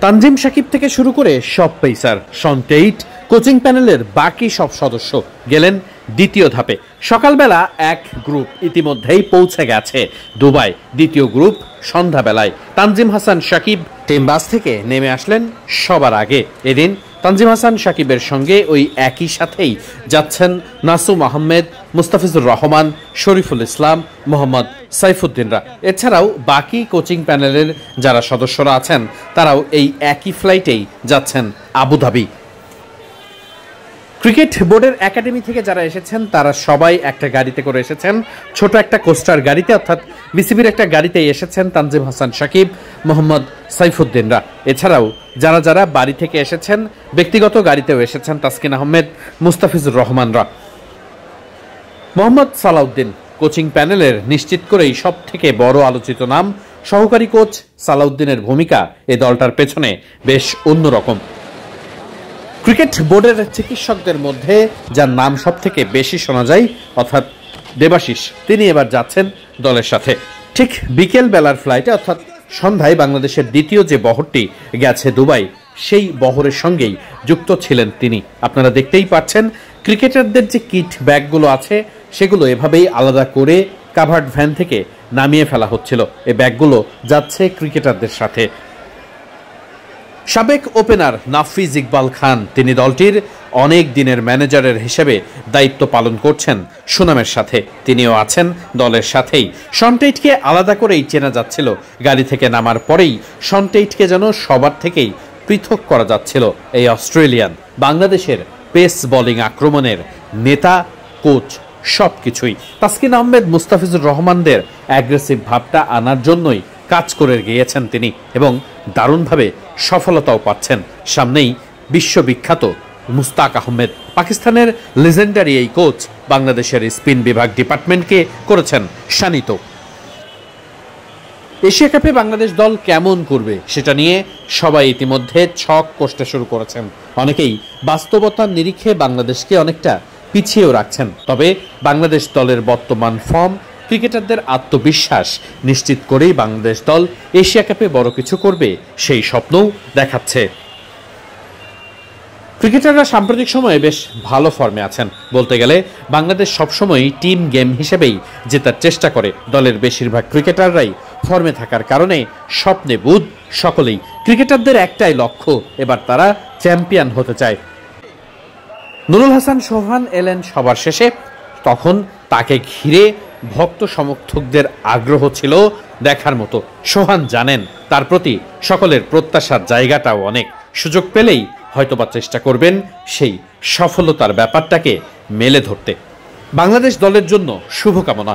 তানজিম সাকিব থেকে শুরু করে সব পেসার, শন টেইট, কোচিং প্যানেলের বাকি সব সদস্য গেলেন দ্বিতীয় ধাপে। সকালবেলা এক গ্রুপ ইতিমধ্যেই পৌঁছে গেছে দুবাই, দ্বিতীয় গ্রুপ সন্ধ্যাবেলায়। তানজিম হাসান সাকিব টিম বাস থেকে নেমে আসলেন সবার আগে। এদিন তানজিম হাসান সাকিবের সঙ্গে ওই একই সাথেই যাচ্ছেন নাসুম আহমেদ, মুস্তাফিজুর রহমান, শরীফুল ইসলাম, মোহাম্মদ সাইফুদ্দিনরা। এছাড়াও বাকি কোচিং প্যানেলের যারা সদস্যরা আছেন তারাও এই একই ফ্লাইটেই যাচ্ছেন আবুধাবি। ক্রিকেট বোর্ডের একাডেমি থেকে যারা এসেছেন তারা সবাই একটা গাড়িতে করে এসেছেন, ছোট একটা কোস্টার গাড়িতে, অর্থাৎ বিসিবির একটা গাড়িতেই এসেছেন তানজিম হাসান সাকিব, মোহাম্মদ সাইফুদ্দিনরা। এছাড়াও যারা যারা বাড়ি থেকে এসেছেন ব্যক্তিগত গাড়িতেও এসেছেন তাসকিন আহমেদ, মুস্তাফিজুর রহমানরা। মোহাম্মদ সালাউদ্দিন কোচিং প্যানেলের নিশ্চিত করেই সব থেকে বড় আলোচিত নাম। সহকারী কোচ সালাউদ্দিনের ভূমিকা এ দলটার পেছনে বেশ অন্যরকম। ক্রিকেট বোর্ডের চিকিৎসকদের মধ্যে যার নাম সব থেকে বেশি শোনা যায় অর্থাৎ দেবাশিস, তিনি এবার যাচ্ছেন দলের সাথে। ঠিক বিকেল বেলার ফ্লাইটে অর্থাৎ সন্ধ্যায় বাংলাদেশের দ্বিতীয় যে বহরটি গেছে দুবাই, সেই বহরের সঙ্গেই যুক্ত ছিলেন তিনি। আপনারা দেখতেই পাচ্ছেন ক্রিকেটারদের যে কিট ব্যাগগুলো আছে সেগুলো এভাবেই আলাদা করে কাভার্ড ভ্যান থেকে নামিয়ে ফেলা হচ্ছিল। এই ব্যাগগুলো যাচ্ছে ক্রিকেটারদের সাথে। সাবেক ওপেনার নাফিজ ইকবাল খান, তিনি দলটির অনেক দিনের ম্যানেজারের হিসেবে দায়িত্ব পালন করছেন সুনামের সাথে, তিনিও আছেন দলের সাথেই। শন টেইটকে আলাদা করেই চেনা যাচ্ছিল, গাড়ি থেকে নামার পরেই শন টেইটকে যেন সবার থেকেই পৃথক করা যাচ্ছিল। এই অস্ট্রেলিয়ান বাংলাদেশের পেস বোলিং আক্রমণের নেতা, কোচ, সব কিছুই তাসকিন আহমেদ, মুস্তাফিজুর রহমানদের অ্যাগ্রেসিভ ভাবটা আনার জন্যই কাজ করে গিয়েছেন তিনি এবং দারুণভাবে সফলতাও পাচ্ছেন। সামনেই বিশ্ববিখ্যাত মুস্তাক আহমেদ, পাকিস্তানের লেজেন্ডারি এই কোচ বাংলাদেশের স্পিন বিভাগ ডিপার্টমেন্টকে করেছেন শানিত। এশিয়া কাপে বাংলাদেশ দল কেমন করবে সেটা নিয়ে সবাই ইতিমধ্যে ছক কষতে শুরু করেছেন। অনেকেই বাস্তবতার নিরিখে বাংলাদেশকে অনেকটা পিছিয়েও রাখছেন। তবে বাংলাদেশ দলের বর্তমান ফর্ম, ক্রিকেটারদের আত্মবিশ্বাস নিশ্চিত করেই বাংলাদেশ দল এশিয়া কাপে বড় কিছু করবে সেই স্বপ্নও দেখাচ্ছে। ক্রিকেটাররা সাম্প্রতিক সময়ে বেশ ভালো ফর্মে আছেন। বলতে গেলে বাংলাদেশ সবসময়ই টিম গেম হিসেবেই জেতার চেষ্টা করে। দলের বেশিরভাগ ক্রিকেটাররাই ফর্মে থাকার কারণে স্বপ্নে বুঁদ সকলেই। ক্রিকেটারদের একটাই লক্ষ্য, এবার তারা চ্যাম্পিয়ন হতে চায়। নুরুল হাসান সোহান এলেন সবার শেষে, তখন তাকে ঘিরে ভক্ত সমর্থকদের আগ্রহ ছিল দেখার মতো। সোহান জানেন তার প্রতি সকলের প্রত্যাশার জায়গাটাও অনেক। সুযোগ পেলেই হয়তোবা চেষ্টা করবেন সেই সফলতার ব্যাপারটাকে মেলে ধরতে। বাংলাদেশ দলের জন্য শুভকামনা।